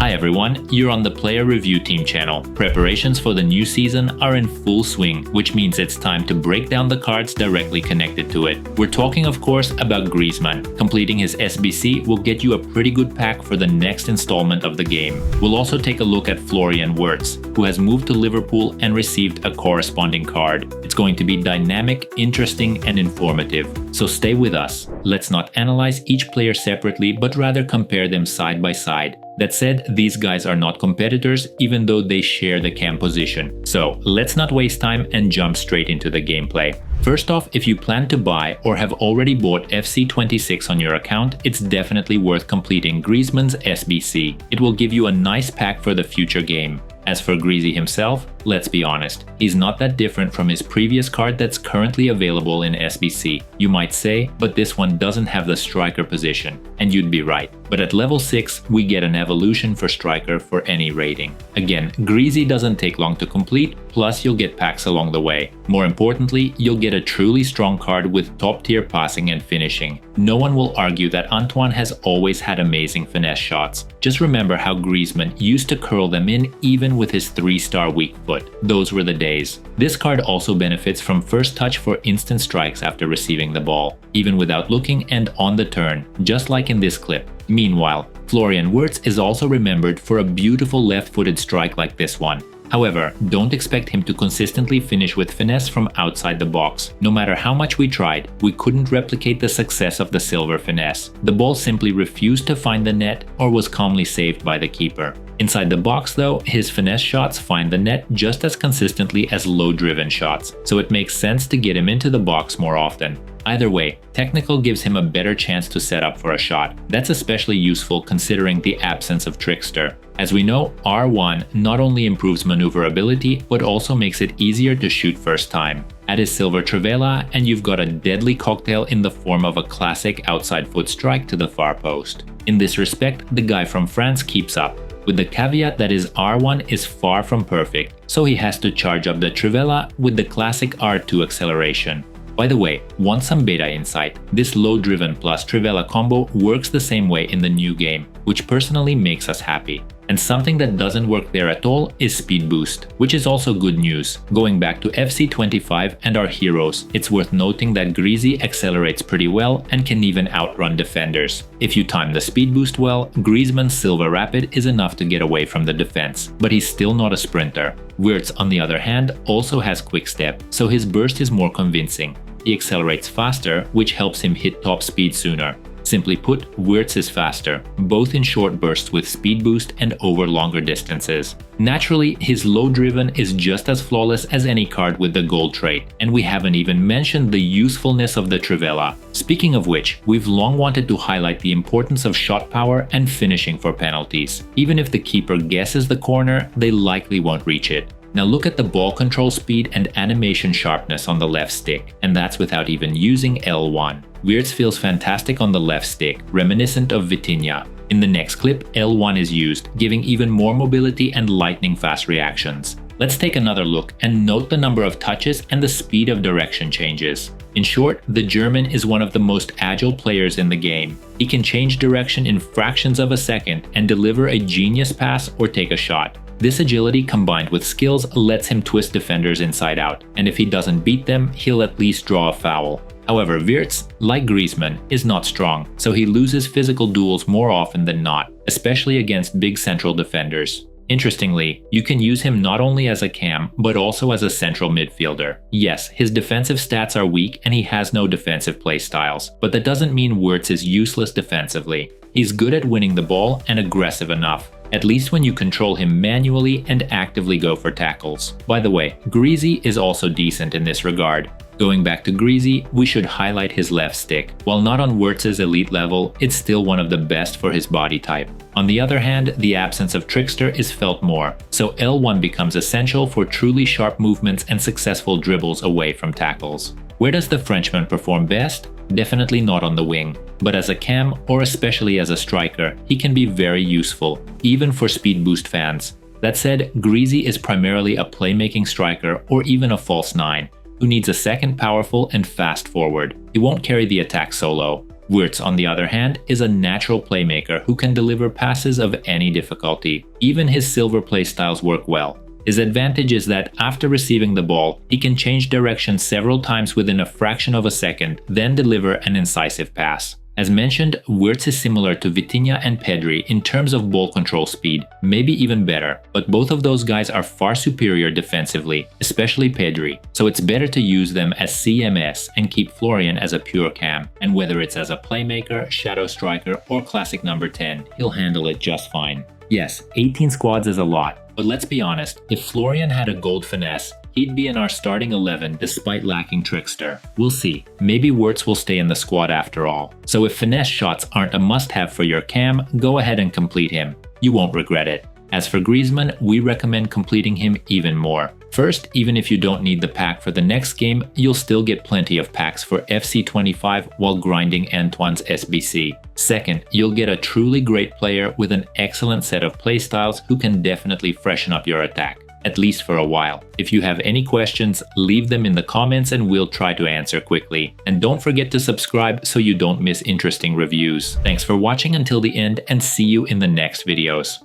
Hi everyone, you're on the Player Review Team channel. Preparations for the new season are in full swing, which means it's time to break down the cards directly connected to it. We're talking of course about Griezmann. Completing his SBC will get you a pretty good pack for the next installment of the game. We'll also take a look at Wirtz, who has moved to Liverpool and received a corresponding card. It's going to be dynamic, interesting and informative, so stay with us. Let's not analyze each player separately, but rather compare them side by side. That said, these guys are not competitors, even though they share the cam position. So let's not waste time and jump straight into the gameplay. First off, if you plan to buy or have already bought FC26 on your account, it's definitely worth completing Griezmann's SBC. It will give you a nice pack for the future game. As for Greasy himself, let's be honest, he's not that different from his previous card that's currently available in SBC. You might say, but this one doesn't have the striker position, and you'd be right. But at level 6, we get an evolution for striker for any rating. Again, Greasy doesn't take long to complete, plus you'll get packs along the way. More importantly, you'll get a truly strong card with top tier passing and finishing. No one will argue that Antoine has always had amazing finesse shots. Just remember how Griezmann used to curl them in even with his 3-star weak foot. Those were the days. This card also benefits from first touch for instant strikes after receiving the ball, even without looking and on the turn, just like in this clip. Meanwhile, Wirtz is also remembered for a beautiful left-footed strike like this one. However, don't expect him to consistently finish with finesse from outside the box. No matter how much we tried, we couldn't replicate the success of the silver finesse. The ball simply refused to find the net or was calmly saved by the keeper. Inside the box though, his finesse shots find the net just as consistently as low-driven shots, so it makes sense to get him into the box more often. Either way, technical gives him a better chance to set up for a shot. That's especially useful considering the absence of trickster. As we know, R1 not only improves maneuverability, but also makes it easier to shoot first time. Add his silver trivela and you've got a deadly cocktail in the form of a classic outside foot strike to the far post. In this respect, the guy from France keeps up, with the caveat that his R1 is far from perfect, so he has to charge up the trivela with the classic R2 acceleration. By the way, want some beta insight? This low-driven plus trivela combo works the same way in the new game, which personally makes us happy. And something that doesn't work there at all is speed boost, which is also good news. Going back to FC25 and our heroes, it's worth noting that Greasy accelerates pretty well and can even outrun defenders. If you time the speed boost well, Griezmann's Silver Rapid is enough to get away from the defense, but he's still not a sprinter. Wirtz, on the other hand, also has quick step, so his burst is more convincing. He accelerates faster, which helps him hit top speed sooner. Simply put, Wirtz is faster, both in short bursts with speed boost and over longer distances. Naturally, his low-driven is just as flawless as any card with the gold trait, and we haven't even mentioned the usefulness of the trivela. Speaking of which, we've long wanted to highlight the importance of shot power and finishing for penalties. Even if the keeper guesses the corner, they likely won't reach it. Now look at the ball control speed and animation sharpness on the left stick, and that's without even using L1. Wirtz feels fantastic on the left stick, reminiscent of Vitinha. In the next clip, L1 is used, giving even more mobility and lightning fast reactions. Let's take another look and note the number of touches and the speed of direction changes. In short, the German is one of the most agile players in the game. He can change direction in fractions of a second and deliver a genius pass or take a shot. This agility combined with skills lets him twist defenders inside out, and if he doesn't beat them, he'll at least draw a foul. However, Wirtz, like Griezmann, is not strong, so he loses physical duels more often than not, especially against big central defenders. Interestingly, you can use him not only as a cam, but also as a central midfielder. Yes, his defensive stats are weak and he has no defensive playstyles, but that doesn't mean Wirtz is useless defensively. He's good at winning the ball and aggressive enough, at least when you control him manually and actively go for tackles. By the way, Greasy is also decent in this regard. Going back to Greasy, we should highlight his left stick. While not on Wirtz's elite level, it's still one of the best for his body type. On the other hand, the absence of trickster is felt more, so L1 becomes essential for truly sharp movements and successful dribbles away from tackles. Where does the Frenchman perform best? Definitely not on the wing, but as a cam or especially as a striker, he can be very useful, even for speed boost fans. That said, Greasy is primarily a playmaking striker or even a false 9, who needs a second powerful and fast forward. He won't carry the attack solo. Wirtz, on the other hand, is a natural playmaker who can deliver passes of any difficulty. Even his silver playstyles work well. His advantage is that after receiving the ball, he can change direction several times within a fraction of a second, then deliver an incisive pass. As mentioned, Wirtz is similar to Vitinha and Pedri in terms of ball control speed, maybe even better, but both of those guys are far superior defensively, especially Pedri, so it's better to use them as CMS and keep Florian as a pure cam, and whether it's as a playmaker, shadow striker, or classic number 10, he'll handle it just fine. Yes, 18 squads is a lot, but let's be honest, if Florian had a gold finesse, he'd be in our starting 11 despite lacking trickster. We'll see, maybe Wirtz will stay in the squad after all. So if finesse shots aren't a must-have for your cam, go ahead and complete him. You won't regret it. As for Griezmann, we recommend completing him even more. First, even if you don't need the pack for the next game, you'll still get plenty of packs for FC25 while grinding Antoine's SBC. Second, you'll get a truly great player with an excellent set of playstyles who can definitely freshen up your attack, at least for a while. If you have any questions, leave them in the comments and we'll try to answer quickly. And don't forget to subscribe so you don't miss interesting reviews. Thanks for watching until the end and see you in the next videos.